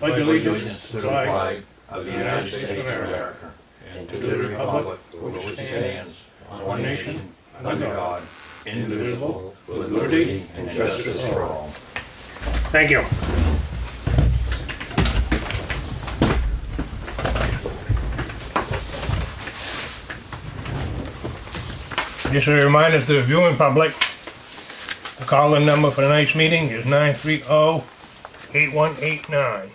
pledge allegiance to the flag of the United States of America and to the republic for which it stands, one nation, under God, indivisible, with liberty and justice for all. Thank you. Just a reminder to the viewing public, the call-in number for tonight's meeting is 930-8189.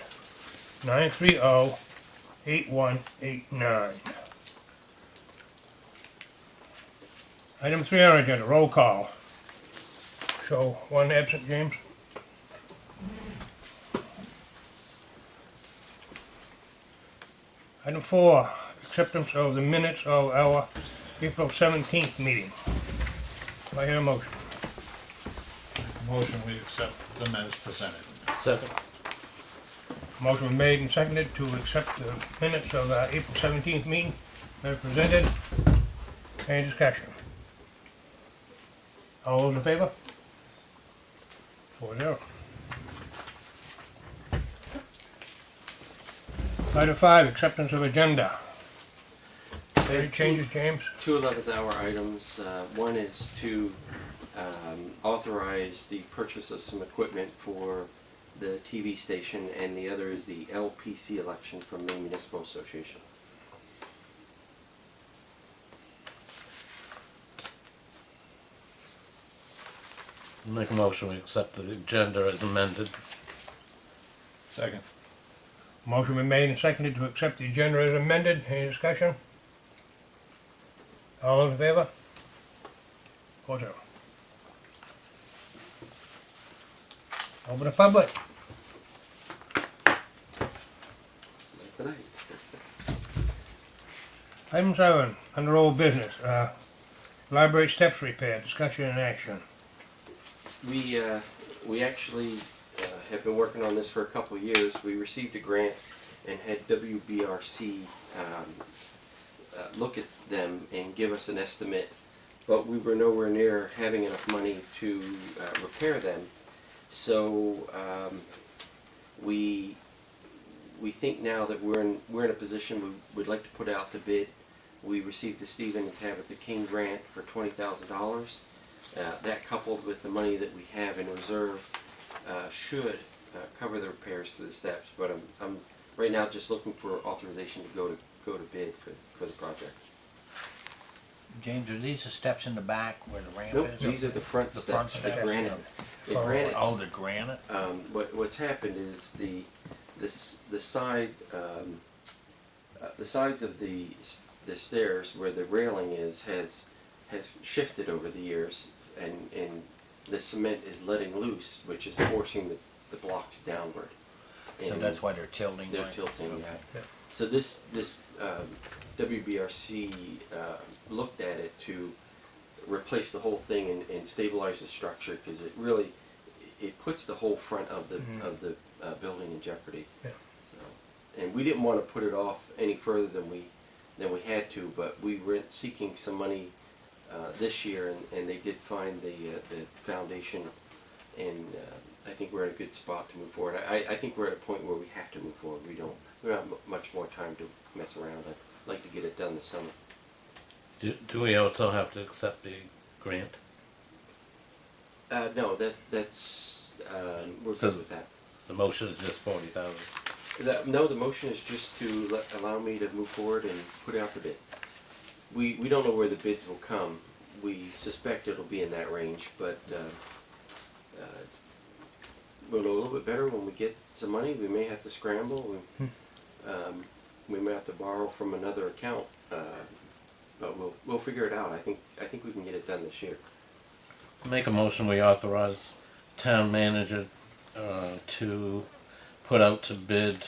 930-8189. Item 3 on our agenda, roll call. Show one absent, James. Item 4, acceptance of the minutes of our April 17th meeting. Do I hear a motion? Motion, we accept them as presented. Second. Motion was made and seconded to accept the minutes of our April 17th meeting as presented. Any discussion? All those in favor? 4-0. Item 5, acceptance of agenda. Any changes, James? Two 11th hour items. One is to authorize the purchase of some equipment for the TV station, and the other is the LPC election from Maine Municipal Association. Make a motion, we accept the agenda as amended. Second. Motion been made and seconded to accept the agenda as amended. Any discussion? All those in favor? 4-0. Open the public. Like tonight. Item 7, under old business, library steps repair, discussion and action. We actually have been working on this for a couple of years. We received a grant and had WBRC look at them and give us an estimate, but we were nowhere near having enough money to repair them. So we think now that we're in a position we'd like to put out the bid. We received the Stephen and Tabitha King grant for $20,000. That, coupled with the money that we have in reserve, should cover the repairs to the steps. But I'm right now just looking for authorization to go to bid for the project. James, are these the steps in the back where the ramp Nope, is? these are the front The steps, front the steps, granite. yeah. The granite. Oh, the granite? What's happened is the sides of the stairs where the railing is has shifted over the years, and the cement is letting loose, which is forcing the blocks downward. So And that's why they're tilting? they're like- tilting. okay. Yeah. So this WBRC looked at it to replace the whole thing and stabilize the structure, because it puts the whole front of the building in jeopardy. Yeah. So, and we didn't want to put it off any further than we had to, but we were seeking some money this year, and they did find the foundation, and I think we're in a good spot to move forward. I think we're at a point where we have to move forward. We don't have much more time to mess around. I'd like to get it done this summer. Do we also have to accept the grant? No, that's we're So- good with that. The motion is just 40,000. No, the motion is just to allow me to move forward and put out the bid. We don't know where the bids will come. We suspect it'll be in that range, but we'll know a little bit better when we get some money. We may have to scramble. We may have to borrow from another account, but we'll figure it out. I think we can get it done this year. Make a motion, we authorize town manager to put out to bid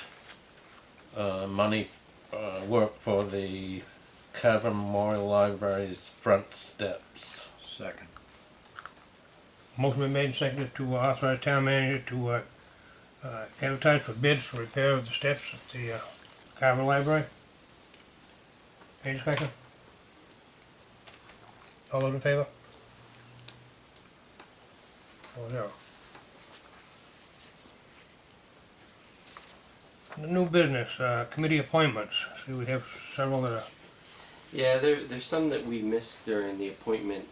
money work for the Carver Memorial Library's front steps. Second. Motion been made and seconded to authorize town manager to advertise for bids for repair of the steps at the Carver Library. Any discussion? All those in favor? 4-0. New business, committee appointments. See, we have several that are, Yeah, there's some that we missed during the appointment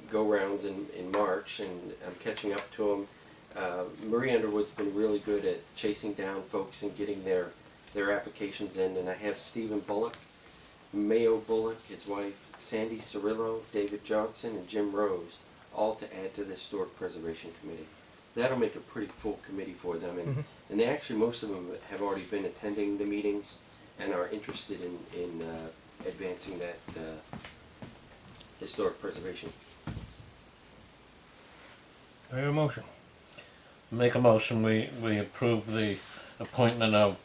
go-rounds in March, and I'm catching up to them. Marie Underwood's been really good at chasing down folks and getting their applications in, and I have Stephen Bullock, Mayo Bullock, his wife, Sandy Cirillo, David Johnson, and Jim Rose, all to add to the Historic Preservation Committee. That'll make a pretty full committee for them, and they actually, most of them have already been attending the meetings and are interested in advancing that historic preservation. do I hear a motion? Make a motion, we approve the appointment of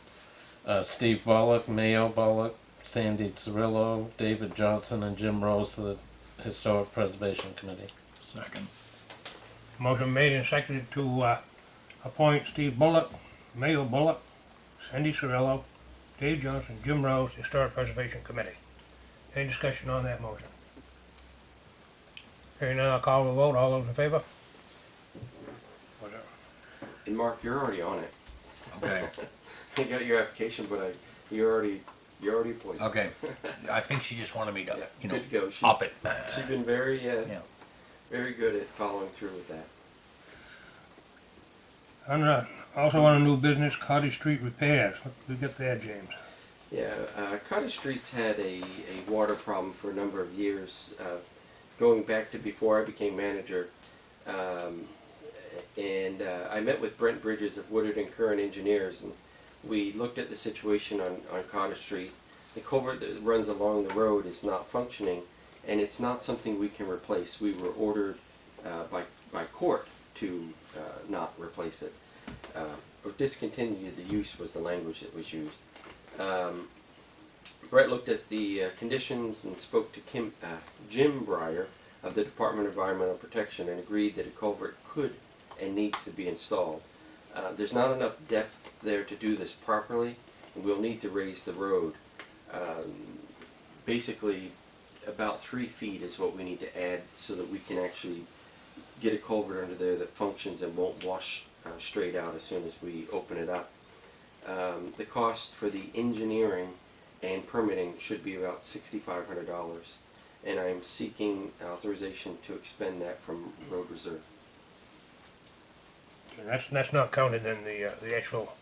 Steve Bullock, Mayo Bullock, Sandy Cirillo, David Johnson, and Jim Rose to the Historic Preservation Committee. Second. Motion made and seconded to appoint Steve Bullock, Mayo Bullock, Sandy Cirillo, Dave Johnson, Jim Rose, Historic Preservation Committee. Any discussion on that motion? Hearing none, I'll call the vote. All those in favor? Whatever. And Mark, you're already on it. Okay, I got your application, but you're already appointed. okay. I think she just wanted me to, Yeah, you know, good to go. up it. She's been very Yeah. very good at following through with that. And also on a new business, Cottage Street repairs. What we got there, James? Yeah, Cottage Street's had a water problem for a number of years, going back to before I became manager. And I met with Brent Bridges of Woodard and Curran Engineers, and we looked at the situation on Cottage Street. The culvert that runs along the road is not functioning, and it's not something we can replace. We were ordered by court to not replace it, or discontinue the use was the language that was used. Brett looked at the conditions and spoke to Jim Breyer of the Department of Environmental Protection and agreed that a culvert could and needs to be installed. There's not enough depth there to do this properly, and we'll need to raise the road. Basically, about 3 feet is what we need to add so that we can actually get a culvert under there that functions and won't wash straight out as soon as we open it up. The cost for the engineering and permitting should be about $6,500, and I'm seeking authorization to expend that from road reserve. And that's not counted in the actual.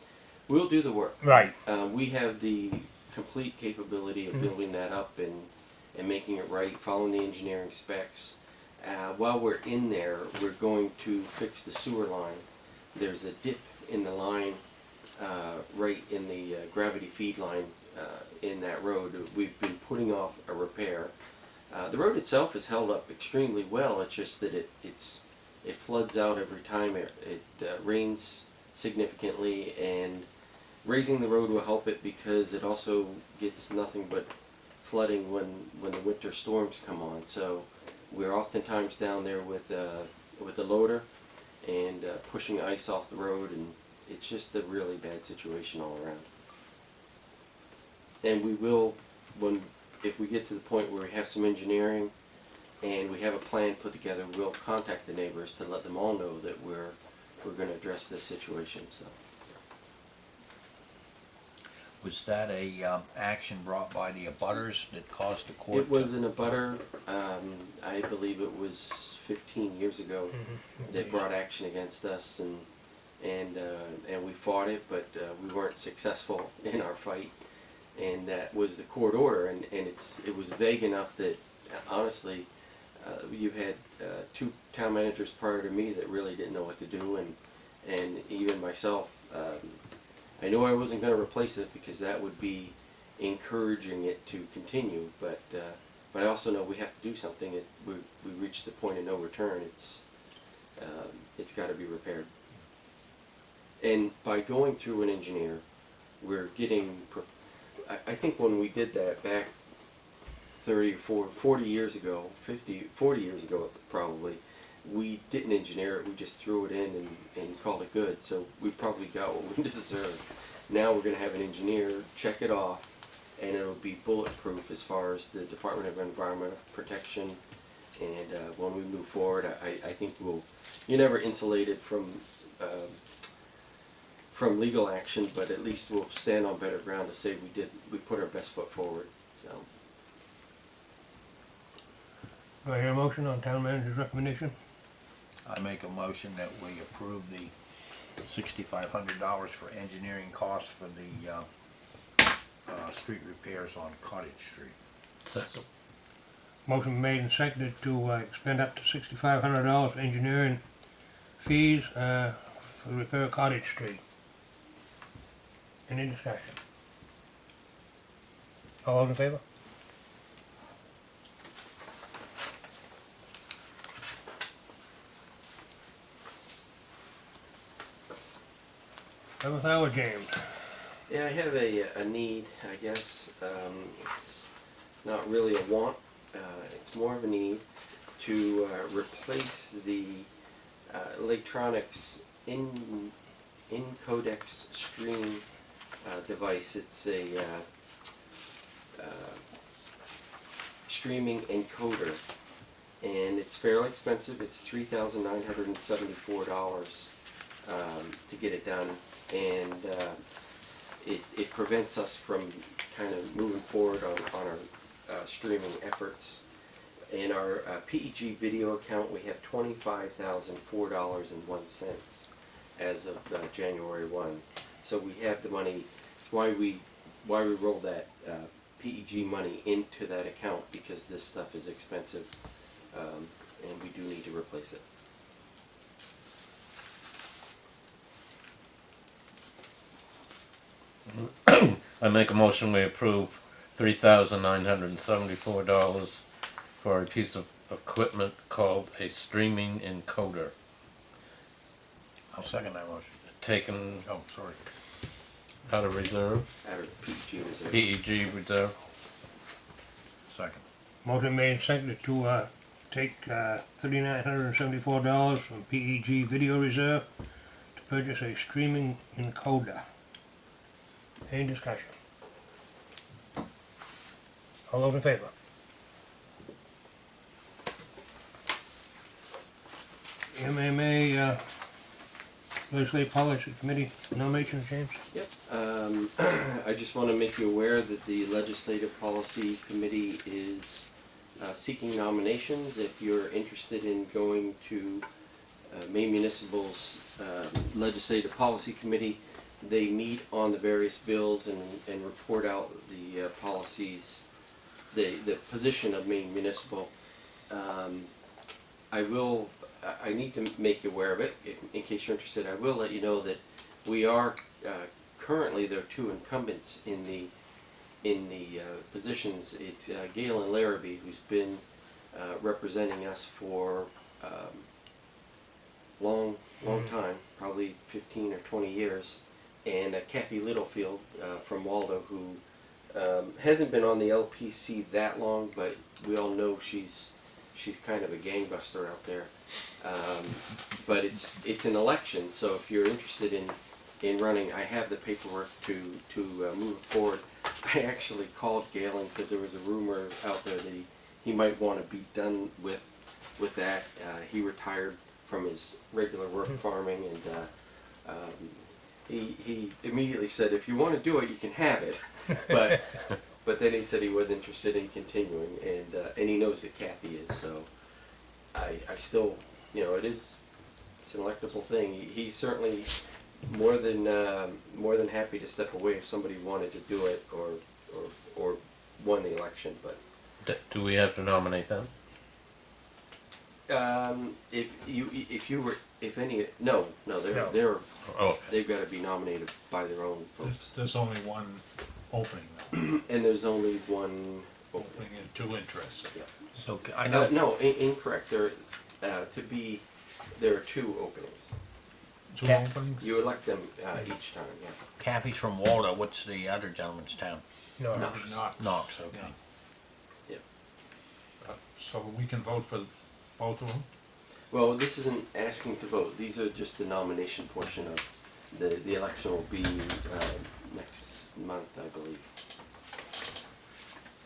We'll do the work. Right. We have the complete capability of building that up and making it right, following the engineering specs. While we're in there, we're going to fix the sewer line. There's a dip in the line, right in the gravity feed line in that road. We've been putting off a repair. The road itself is held up extremely well. It's just that it floods out every time it rains significantly, and raising the road will help it because it also gets nothing but flooding when the winter storms come on. So we're oftentimes down there with the loader and pushing ice off the road, and it's just a really bad situation all around. And we will, if we get to the point where we have some engineering and we have a plan put together, we'll contact the neighbors to let them all know that we're going to address this situation. So. Was that a action brought by the abutters that caused the court? It was an abutter. I believe it was 15 years ago that brought action against us, and we fought it, but we weren't successful in our fight, and that was the court order, and it was vague enough that honestly, you've had 2 town managers prior to me that really didn't know what to do, and even myself. I knew I wasn't going to replace it because that would be encouraging it to continue, but I also know we have to do something. We reached the point of no return. It's got to be repaired. And by going through an engineer, we're getting. I think when we did that back 40 years ago, 40 years ago probably, we didn't engineer it, we just threw it in and called it good, so we probably got what we deserved. Now we're going to have an engineer check it off, and it'll be bulletproof as far as the Department of Environmental Protection, and when we move forward, I think you're never insulated from from legal action, but at least we'll stand on better ground to say we put our best foot forward. So, Do I hear a motion on town manager's recommendation? I make a motion that we approve the $6,500 for engineering costs for the street repairs on Cottage Street. Second. Motion made and seconded to expend up to $6,500 for engineering fees for repair Cottage Street. Any discussion? All those in favor? Seventh hour, James. yeah, I have a need, I guess. It's not really a want. It's more of a need to replace the electronics in codex stream device. It's a streaming encoder, and it's fairly expensive. It's $3,974 to get it done, and it prevents us from kind of moving forward on our streaming efforts. In our PEG video account, we have $25,004.01 as of January 1. So we have the money. Why we roll that PEG money into that account, because this stuff is expensive, and we do need to replace it. I make a motion we approve $3,974 for a piece of equipment called a streaming encoder, I'll second that motion. taken Oh, sorry. out of reserve, Out of PEG reserve. PEG reserve. Second. Motion made and seconded to take $3,974 from PEG Video Reserve to purchase a streaming encoder. Any discussion? All those in favor? MMA Legislative Policy Committee nomination, James? Yep. I just want to make you aware that the Legislative Policy Committee is seeking nominations. If you're interested in going to Maine Municipal's Legislative Policy Committee, they meet on the various bills and report out the policies, the position of Maine Municipal. I need to make you aware of it in case you're interested. I will let you know that we are currently, there are two incumbents in the positions. It's Gail and Larrabee, who's been representing us for long time, probably 15 or 20 years, and Kathy Littlefield from Waldo, who hasn't been on the LPC that long, but we all know she's kind of a gangbuster out there. But it's an election, so if you're interested in running, I have the paperwork to move forward. I actually called Galen because there was a rumor out there that he might want to be done with that. He retired from his regular work farming, and he immediately said, if you want to do it, you can have it. But then he said he was interested in continuing, and he knows that Kathy is. So I still, it's an electable thing. He's certainly more than happy to step away if somebody wanted to do it or won the election. But Do we have to nominate them? they're Oh, they've got to be nominated by their own folks, There's only one opening though, and there's only one. opening and two interests. So I know. No, incorrect. There are two openings. Two Yeah. openings? You elect them each time. Yeah. Kathy's from Waldo. What's the other gentleman's town? No. No. Not. Knox. Okay. Yeah. Yep. So we can vote for both of them? Well, this isn't asking to vote. These are just the nomination portion of the election. Will be next month, I believe.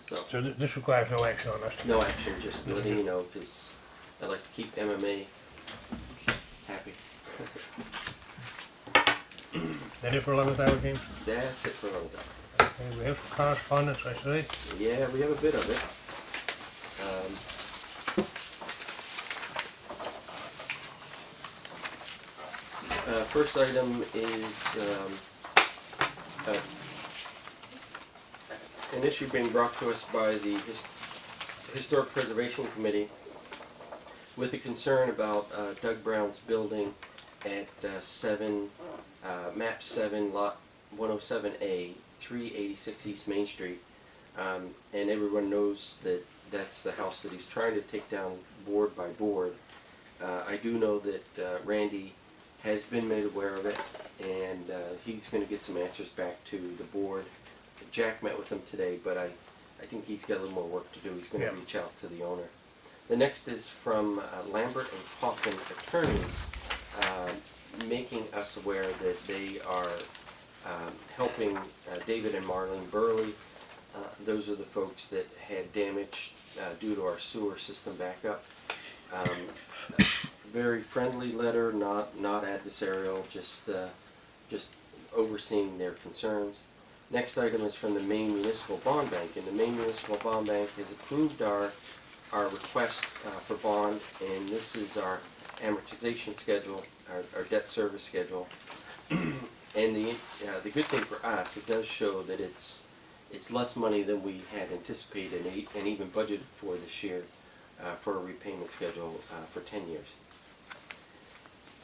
So So this requires no action on us. no action. Just letting you know, because I like to keep MMA happy. That it for 11th hour, James? That's it for another time. Okay, we have some correspondence, I see. Yeah, we have a bit of it. First item is an issue being brought to us by the Historic Preservation Committee with a concern about Doug Brown's building at map 7, lot 107A, 386 East Main Street. And everyone knows that that's the house that he's trying to take down board by board. I do know that Randy has been made aware of it, and he's going to get some answers back to the board. Jack met with him today, but I think he's got a little more work to do. He's going to reach out to the owner. The next is from Lambert and Coffin Attorneys, making us aware that they are helping David and Marlene Burley. Those are the folks that had damage due to our sewer system backup. Very friendly letter, not adversarial, just overseeing their concerns. Next item is from the Maine Municipal Bond Bank, and the Maine Municipal Bond Bank has approved our request for bond, and this is our amortization schedule, our debt service schedule. And the good thing for us, it does show that it's less money than we had anticipated and even budgeted for this year for a repayment schedule for 10 years.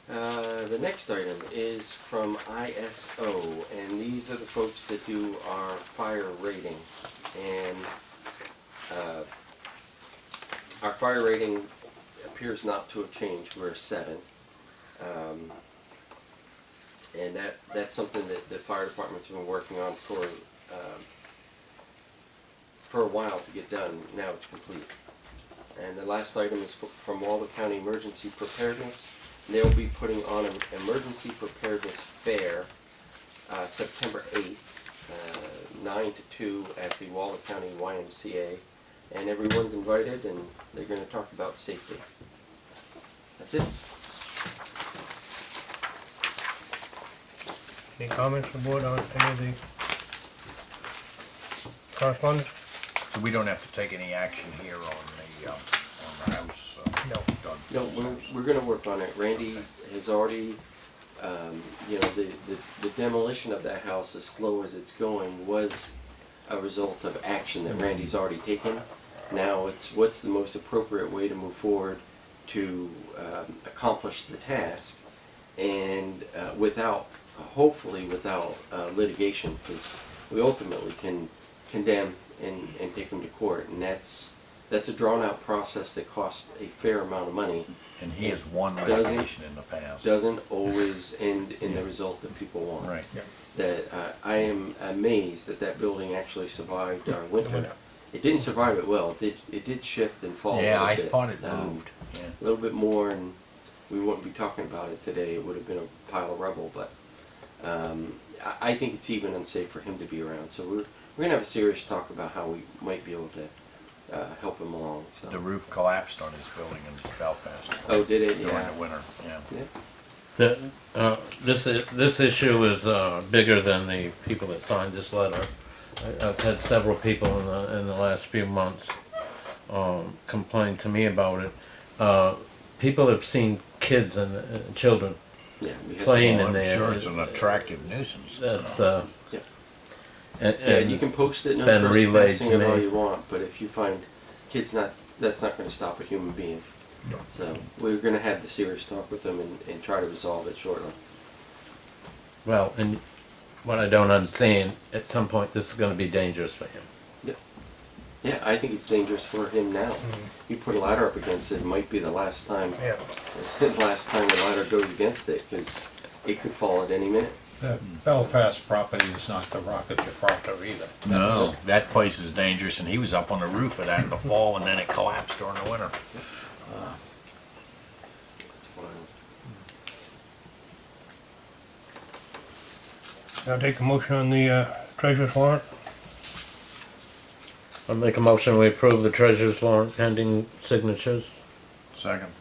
The next item is from ISO, and these are the folks that do our fire rating. And our fire rating appears not to have changed. We're a 7. And that's something that the fire department's been working on for a while to get done. Now it's complete. And the last item is from Waldo County Emergency Preparedness. They'll be putting on an emergency preparedness fair September 8th, 9 to 2 at the Waldo County YMCA. And everyone's invited, and they're going to talk about safety. That's it. Any comments from the board on any of the correspondence? So we don't have to take any action here on the house? No. Doug No, Jones' we're going to work on it. Randy has already, the demolition of that house, as slow as it's going, was a result of action that Randy's already taken. Now it's what's the most appropriate way to move forward to accomplish the task, and hopefully without litigation, because we ultimately can condemn and take them to court, and that's a drawn-out process that costs a fair amount of money. And he has won litigation in the past. Doesn't always end in the result that people want. Right. Yeah. That I am amazed that building actually survived our winter. winter. It didn't survive it well. It did shift and fall. Yeah, a I little bit. thought it moved. Yeah. A little bit more, and we wouldn't be talking about it today. It would have been a pile of rubble. But I think it's even unsafe for him to be around. So we're going to have a serious talk about how we might be able to help him along. So. The roof collapsed on his building in Belfast. Oh, did it? During Yeah. the winter, yeah. Yeah. This issue is bigger than the people that signed this letter. I've had several people in the last few months complain to me about it. People have seen kids and children Yeah. We had playing Well, in I'm there. sure it's an attractive nuisance. That's Yeah. and Yeah, you can post it, no been relayed trespassing to of all me. you want, but if you find kids, that's not going to stop a human being. No. So we're going to have the serious talk with them and try to resolve it shortly. Well, and what I don't understand, at some point this is going to be dangerous for him. Yeah, I think it's dangerous for him now. You put a ladder up against it, it might be the last time. Yeah. The last time the ladder goes against it, because it could fall at any minute. That Belfast property is not the rocket Gibraltar either. No, that place is dangerous, and he was up on the roof of that in the fall, and then it collapsed during the winter. That's wild. I'll take a motion on the treasurer's warrant. I'll make a motion we approve the treasurer's warrant pending signatures. Second.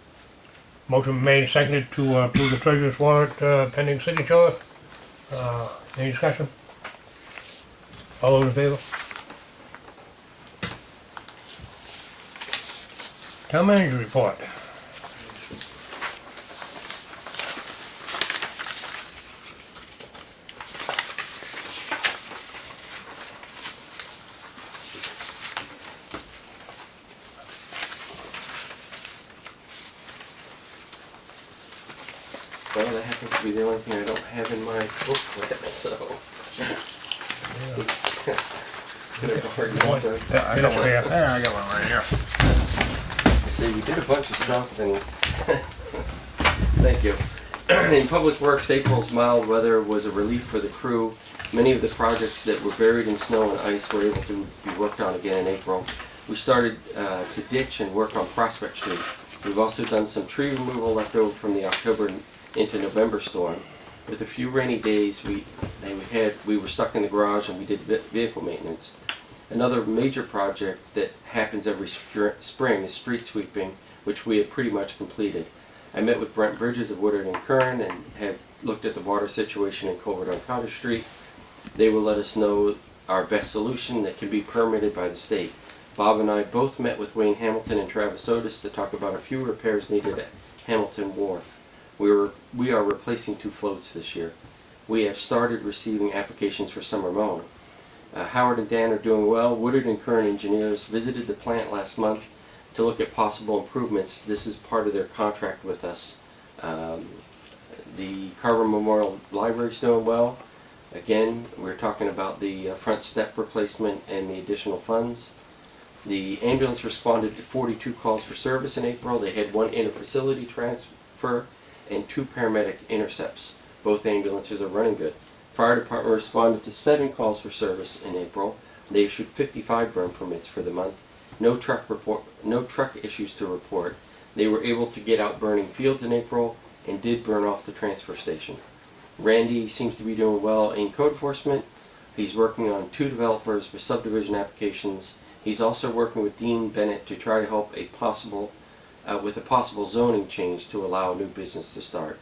Motion made and seconded to approve the treasurer's warrant pending signature. Any discussion? All those in favor? Town manager report. Well, that happens to be the only thing I don't have in my booklet, so. Could have hard enough to- Yeah, I got one. Yeah. Yeah, I got one right here. I say we did a bunch of stuff and thank you. In Public Works, April's mild weather was a relief for the crew. Many of the projects that were buried in snow and ice were able to be worked on again in April. We started to ditch and work on Prospect Street. We've also done some tree removal left over from the October into November storm. With a few rainy days, we were stuck in the garage and we did vehicle maintenance. Another major project that happens every spring is street sweeping, which we have pretty much completed. I met with Brent Bridges of Woodard and Kern and have looked at the water situation in Culvert on Cottage Street. They will let us know our best solution that can be permitted by the state. Bob and I both met with Wayne Hamilton and Travis Otis to talk about a few repairs needed at Hamilton Wharf. We are replacing 2 floats this year. We have started receiving applications for summer mowing. Howard and Dan are doing well. Woodard and Kern engineers visited the plant last month to look at possible improvements. This is part of their contract with us. The Carver Memorial Library is doing well. Again, we're talking about the front step replacement and the additional funds. The ambulance responded to 42 calls for service in April. They had 1 inter-facility transfer and 2 paramedic intercepts. Both ambulances are running good. Fire department responded to 7 calls for service in April. They issued 55 burn permits for the month. No truck issues to report. They were able to get out burning fields in April and did burn off the transfer station. Randy seems to be doing well in code enforcement. He's working on 2 developers with subdivision applications. He's also working with Dean Bennett to try to help with a possible zoning change to allow new business to start.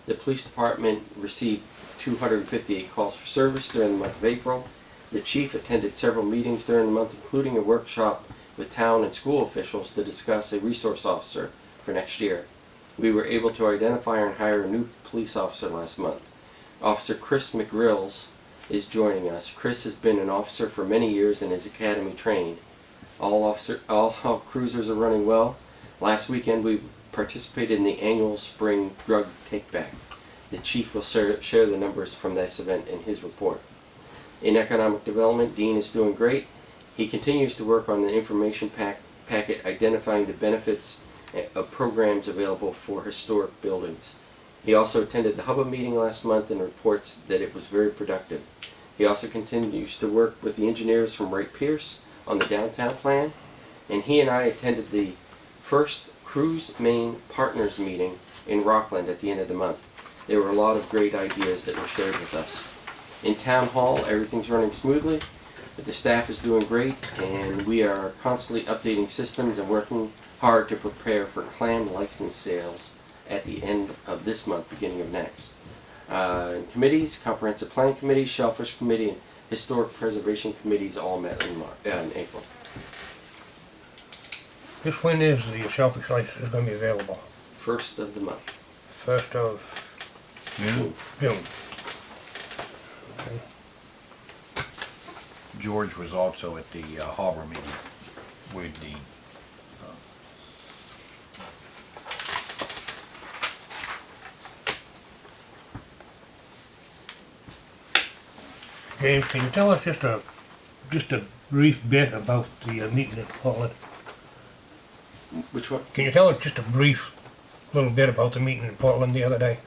The police department received 258 calls for service during the month of April. The chief attended several meetings during the month, including a workshop with town and school officials to discuss a resource officer for next year. We were able to identify and hire a new police officer last month. Officer Chris McGrills is joining us. Chris has been an officer for many years and is academy trained. All cruisers are running well. Last weekend we participated in the annual spring drug take-back. The chief will share the numbers from this event in his report. In economic development, Dean is doing great. He continues to work on the information packet identifying the benefits of programs available for historic buildings. He also attended the Hubba meeting last month and reports that it was very productive. He also continues to work with the engineers from Wright Pierce on the downtown plan, and he and I attended the first Cruise Main Partners meeting in Rockland at the end of the month. There were a lot of great ideas that were shared with us. In Town Hall, everything's running smoothly. The staff is doing great, and we are constantly updating systems and working hard to prepare for clam license sales at the end of this month, beginning of next. In committees, Comprehensive Planning Committee, Shellfish Committee, and Historic Preservation Committees all met in April. Just when is the shellfish license going to be available? 1st of the month. 1st of June. Okay. George was also at the harbor meeting with the James, can you tell us just a brief bit about the meeting in Portland? Which one? Can you tell us just a brief little bit about the meeting in Portland the other day?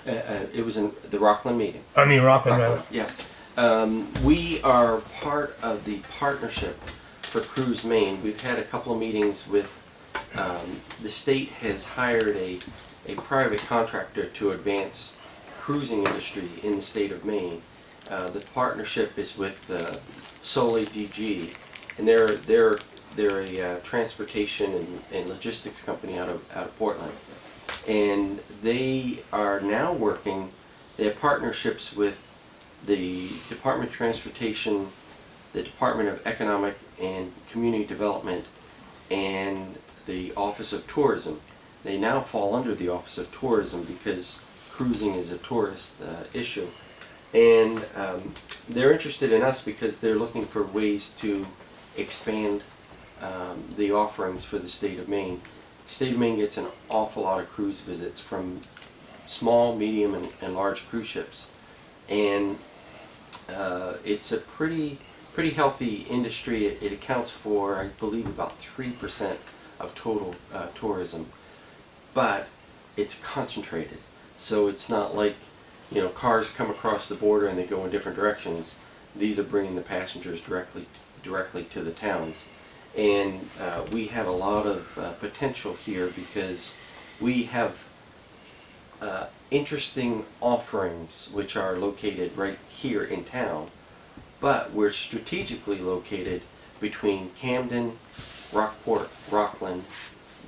It was in the Rockland meeting. I mean Rockland, rather. Yeah. We are part of the partnership for Cruise Main. We've had a couple of meetings with, the state has hired a private contractor to advance cruising industry in the state of Maine. The partnership is with Soli DG, and they're a transportation and logistics company out of Portland, and they are now working. They have partnerships with the Department of Transportation, the Department of Economic and Community Development, and the Office of Tourism. They now fall under the Office of Tourism because cruising is a tourist issue. And they're interested in us because they're looking for ways to expand the offerings for the state of Maine. The state of Maine gets an awful lot of cruise visits from small, medium, and large cruise ships. And it's a pretty healthy industry. It accounts for, I believe, about 3% of total tourism. But it's concentrated. So it's not like, you know, cars come across the border and they go in different directions. These are bringing the passengers directly to the towns. And we have a lot of potential here because we have interesting offerings which are located right here in town, but we're strategically located between Camden, Rockport, Rockland,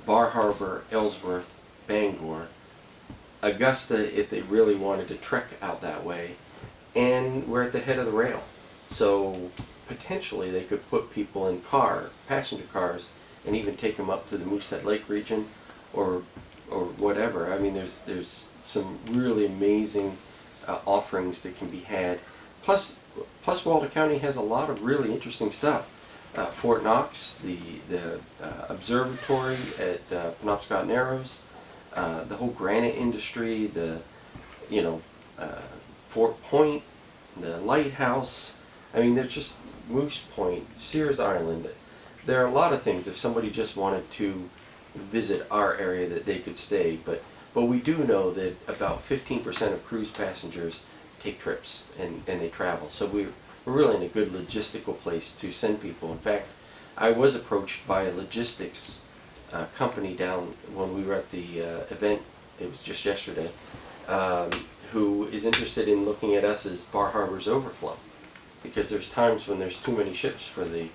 Bar Harbor, Ellsworth, Bangor, Augusta if they really wanted to trek out that way, and we're at the head of the rail. So potentially they could put people in passenger cars, and even take them up to the Moosehead Lake region or whatever. I mean, there's some really amazing offerings that can be had. Plus Walter County has a lot of really interesting stuff. Fort Knox, the observatory at Penobscot Narrows, the whole granite industry, Fort Point, the lighthouse. I mean, there's just Moose Point, Sears Island. There are a lot of things if somebody just wanted to visit our area that they could stay. But we do know that about 15% of cruise passengers take trips and they travel. So we're really in a good logistical place to send people. In fact, I was approached by a logistics company down when we were at the event, it was just yesterday, who is interested in looking at us as Bar Harbor's overflow, because there's times when there's too many ships for the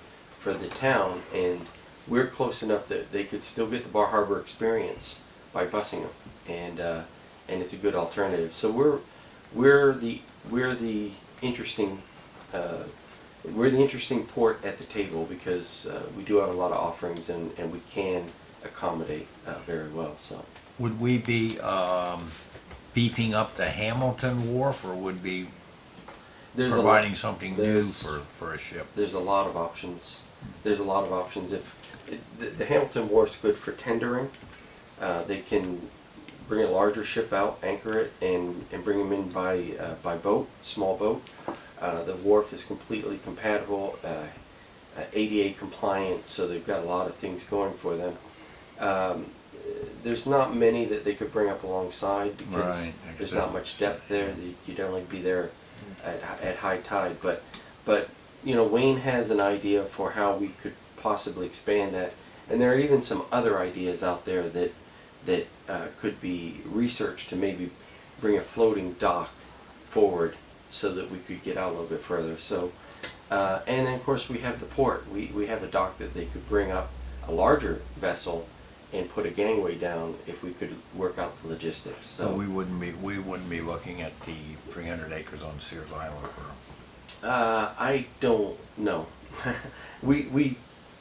town, and we're close enough that they could still get the Bar Harbor experience by busing them, and it's a good alternative. So we're the interesting port at the table because we do have a lot of offerings and we can accommodate very well. So Would we be beefing up the Hamilton Wharf, or would be providing something new for a ship? There's a lot of options. There's a lot of options. The Hamilton Wharf's good for tendering. They can bring a larger ship out, anchor it, and bring them in by boat, small boat. The wharf is completely compatible, ADA compliant, so they've got a lot of things going for them. There's not many that they could bring up alongside because there's not much depth there. You'd only be there at high tide. But Wayne has an idea for how we could possibly expand that, and there are even some other ideas out there that could be researched to maybe bring a floating dock forward so that we could get out a little bit further. So, and then of course we have the port. We have a dock that they could bring up a larger vessel and put a gangway down if we could work out the logistics. So we wouldn't be looking at the 300 acres on Sears Island for. I don't know. we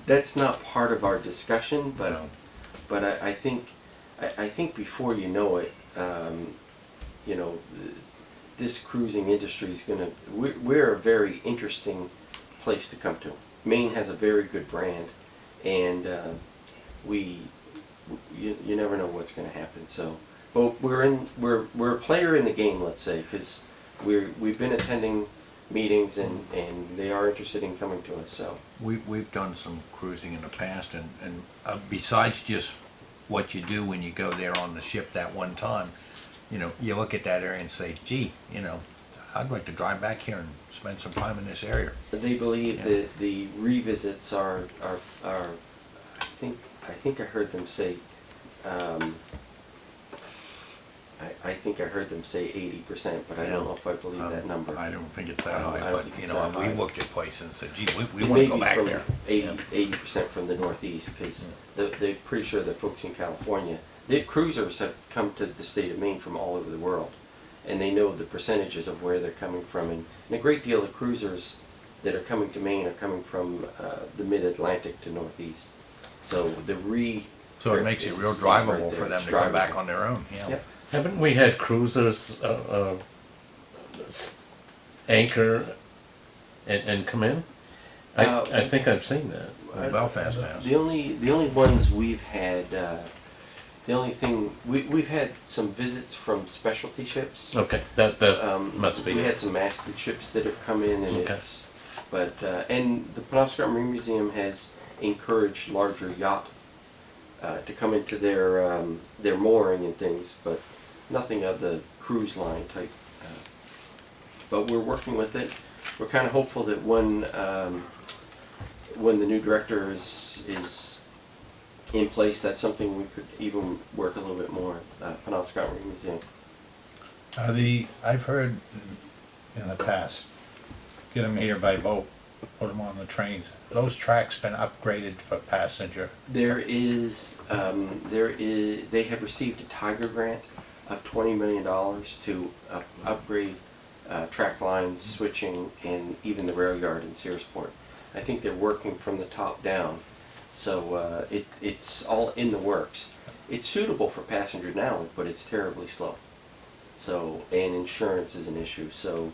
that's not part of our discussion, but No. but I think before you know it, this cruising industry is gonna. We're a very interesting place to come to. Maine has a very good brand, and you never know what's going to happen. So, but we're a player in the game, let's say, because we've been attending meetings and they are interested in coming to us. So We've done some cruising in the past, and besides just what you do when you go there on the ship that one time, you look at that area and say, gee, I'd like to drive back here and spend some time in this area. they believe that the revisits are I think I heard them say I think I heard them say 80%, but I don't know if I believe that number. I don't think it's that I high, don't but think it's that high. we looked at places and said, gee, we It want may to go be back from there. 80% from the Northeast, because they're pretty sure the folks in California, the cruisers have come to the state of Maine from all over the world, and they know the percentages of where they're coming from. And a great deal of cruisers that are coming to Maine are coming from the mid-Atlantic to Northeast. So the So it makes it real is right drivable there. for them It's to come back drivable. on their own, yeah. Yep. Haven't we had cruisers anchor and come in? I think I've seen that. Well, Belfast has. The only ones we've had, the only thing we've had some visits from specialty ships. Okay, that must be We it. had some masted ships that have come in, and Okay. and the Penobscot Marine Museum has encouraged larger yacht to come into their mooring and things, but nothing of the cruise line type. But we're working with it. We're kind of hopeful that when the new director is in place, that's something we could even work a little bit more. Penobscot Marine Museum. I've heard in the past, get them here by boat, put them on the trains. Those tracks been upgraded for passenger. They have received a Tiger grant of $20 million to upgrade track lines, switching, and even the rail yard in Searsport. I think they're working from the top down, so it's all in the works. It's suitable for passenger now, but it's terribly slow. So, and insurance is an issue, so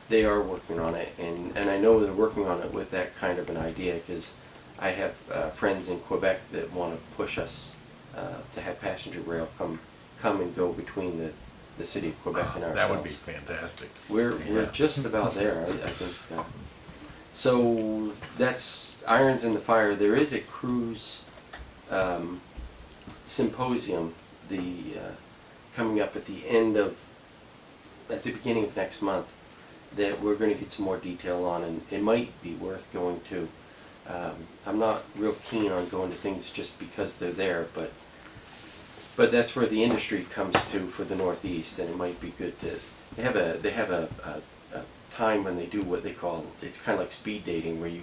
they are working on it, and I know they're working on it with that kind of an idea, because I have friends in Quebec that want to push us to have passenger rail come and go between the city of Quebec and ourselves. That would be fantastic. We're just about there, I think. So that's irons in the fire. There is a cruise symposium coming up at the beginning of next month that we're going to get some more detail on, and it might be worth going to. I'm not real keen on going to things just because they're there, but that's where the industry comes to for the Northeast, and it might be good to. They have a time when they do what they call, it's kind of like speed dating, where you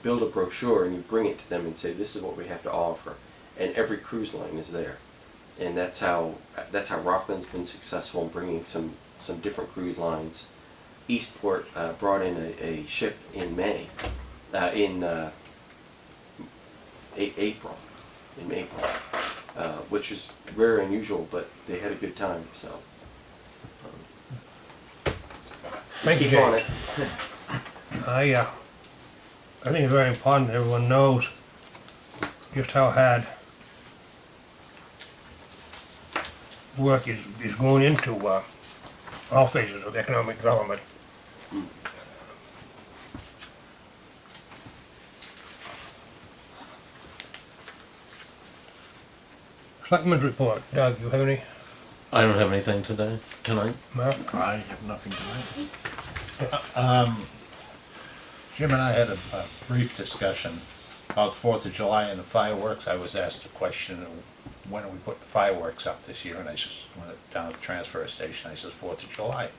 build a brochure and you bring it to them and say, this is what we have to offer, and every cruise line is there, and that's how Rockland's been successful in bringing some different cruise lines. Eastport brought in a ship in April, which is very unusual, but they had a good time. So Thank you, keep on Jay. it. I think it's very important that everyone knows just how hard work is going into all phases of economic development. Selectmen's report. Doug, you have any? I don't have anything tonight. Mark? I have nothing tonight. Jim and I had a brief discussion about the 4th of July and the fireworks. I was asked a question, when are we putting fireworks up this year? And I just went down at the transfer station, I says 4th of July.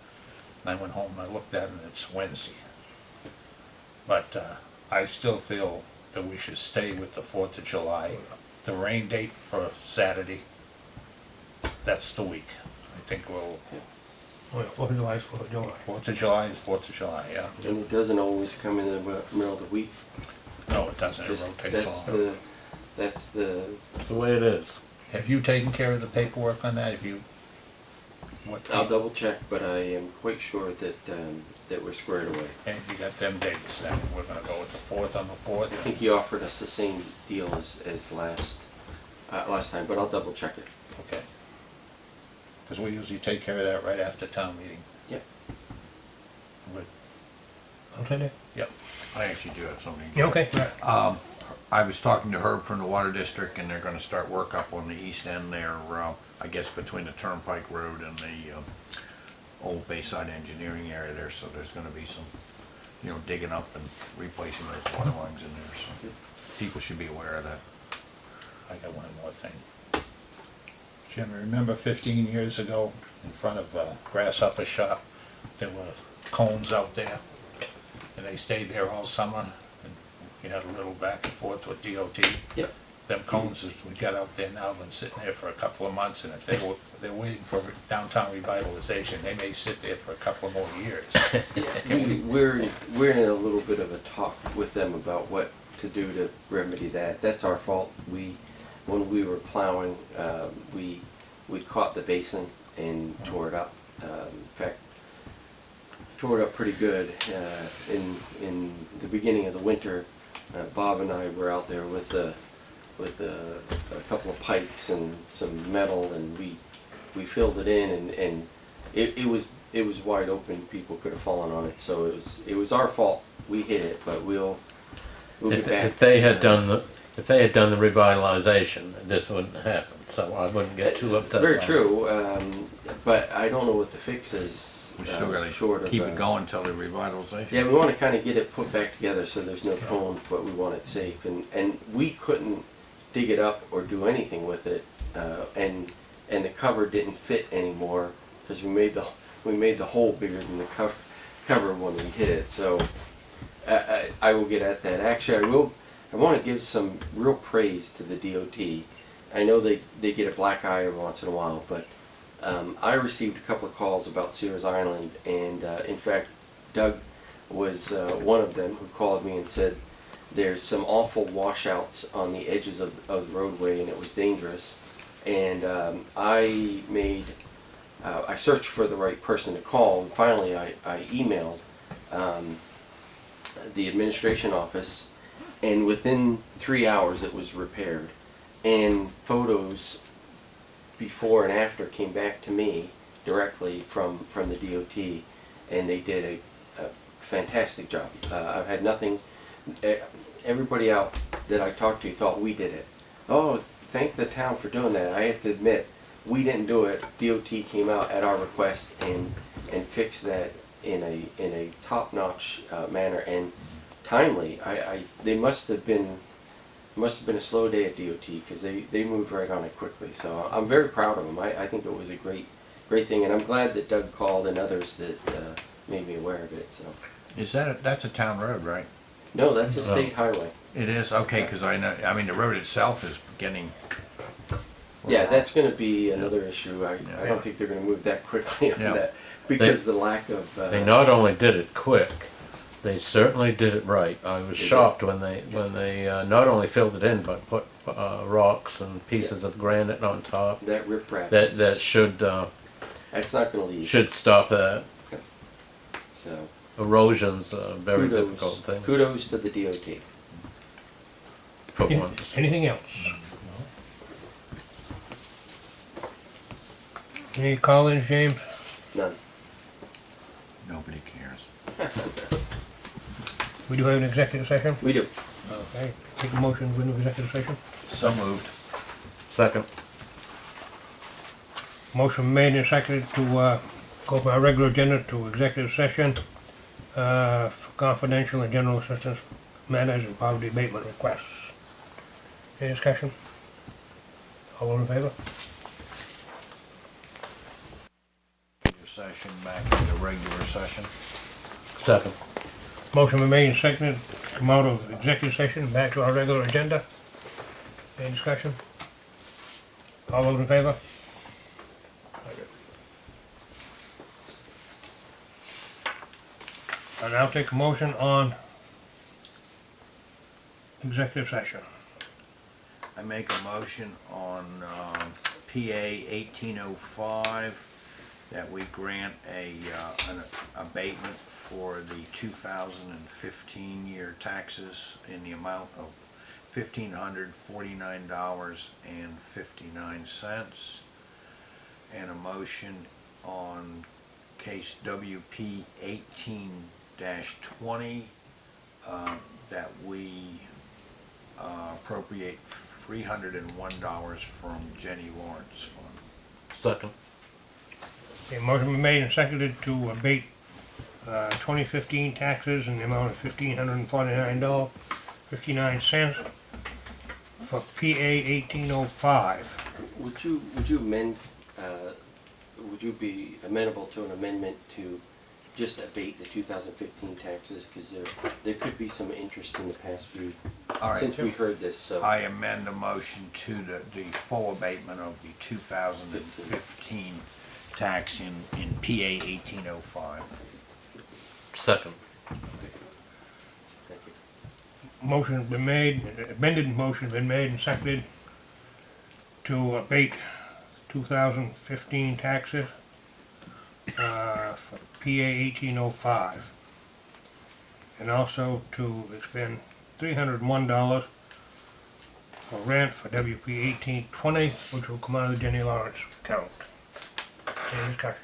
And I went home and I looked at it and it's Wednesday. But I still feel that we should stay with the 4th of July. The rain date for Saturday, that's the week. I think we'll, Oh, yeah, 4th of July is 4th of July. 4th of July is 4th of July, yeah. And it doesn't always come in the middle of the week. No, it doesn't, it Just- rotates along. that's the It's the way it is. Have you taken care of the paperwork on that? Have you, what, I'll double check, but I am quite sure that that we're squared away. and you got them dates then? We're gonna go with the 4th on the 4th? I think he offered us the same deal as last time, but I'll double check it. Okay. Because we usually take care of that right after town meeting. Yep. Good. Okay. Yep. I actually do have something. Yeah, okay. Right. I was talking to Herb from the Water District, and they're gonna start work up on the east end there, I guess between the Turnpike Road and the old Bayside Engineering area there, so there's gonna be some, digging up and replacing those water lines in there, so people should be aware of that. I got one more thing. Jim, remember 15 years ago, in front of Grasshopper Shop, there were cones out there, and they stayed there all summer, and you had a little back and forth with DOT? Yep. them cones that we got out there now been sitting there for a couple of months, and if they're waiting for downtown revitalization, they may sit there for a couple of more years. We're in a little bit of a talk with them about what to do to remedy that. That's our fault. When we were plowing, we caught the basin and tore it up. In fact, tore it up pretty good. In the beginning of the winter, Bob and I were out there with a couple of pikes and some metal, and we filled it in, and it was wide open. People could have fallen on it, so it was our fault. We hit it, but we'll get back. If they had done the revitalization, this wouldn't happen. So I wouldn't get too upset. Very about true, but I don't know what the fix is. We still gotta short of, keep it going until the revitalization. Yeah, we want to kind of get it put back together so there's no cone, but we want it safe. And we couldn't dig it up or do anything with it, and the cover didn't fit anymore because we made the hole bigger than the cover when we hit it. So I will get at that. Actually, I want to give some real praise to the DOT. I know they get a black eye every once in a while, but I received a couple of calls about Sears Island, and in fact, Doug was one of them who called me and said there's some awful washouts on the edges of the roadway, and it was dangerous. And I searched for the right person to call, and finally I emailed the administration office, and within 3 hours it was repaired. And photos before and after came back to me directly from the DOT, and they did a fantastic job. I've had nothing. Everybody out that I talked to thought we did it. Oh, thank the town for doing that. I have to admit, we didn't do it. DOT came out at our request and fixed that in a top-notch manner and timely. They must have been a slow day at DOT because they moved right on it quickly. So I'm very proud of them. I think it was a great thing, and I'm glad that Doug called and others that made me aware of it. So That's a town road, right? no, that's a state highway. It is? Okay, because I know, I mean, the road itself is getting... Yeah, that's going to be another issue. I Yeah. don't think they're going to move that quickly on Yeah. that because the lack of. They not only did it quick, they certainly did it right. I was They shocked when they not only filled it in but put rocks and pieces of granite on top. that riprap. That should That's not going to leave. should stop that. So Erosion's a very difficult thing. Kudos to the DOT. For once. Anything else? Any call-ins, James? None. Nobody cares. We do have an executive session? We do. Okay, take a motion to go into executive session. So moved. Second. Motion made and seconded to go from our regular agenda to executive session for confidential and general assistance matters and poverty abatement requests. Any discussion? All those in favor? Session back into regular session. Second. Motion been made and seconded to come out of executive session back to our regular agenda. Any discussion? All those in favor? I now take a motion on executive session. I make a motion on PA 1805 that we grant an abatement for the 2015 year taxes in the amount of $1,549.59, and a motion on case WP 18-20 that we appropriate $301 from Jenny Lawrence Fund. Second. A motion been made and seconded to abate 2015 taxes in the amount of $1,549.59 for PA 1805. Would you amend? Would you be amenable to an amendment to just abate the 2015 taxes, because there could be some interest in the past few, All right, since we heard this, so. I amend the motion to the full abatement of the 2015 tax in PA 1805. Second. Thank you. Motion's been made, amended motion's been made and seconded to abate 2015 taxes for PA 1805. And also to expend $301 for rent for WP 1820, which will come out of the Jenny Lawrence account. Any discussion?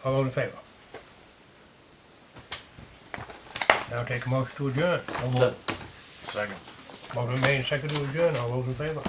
All those in favor? Now take a motion to adjourn. So- Second. Motion made and seconded to adjourn. All those in favor?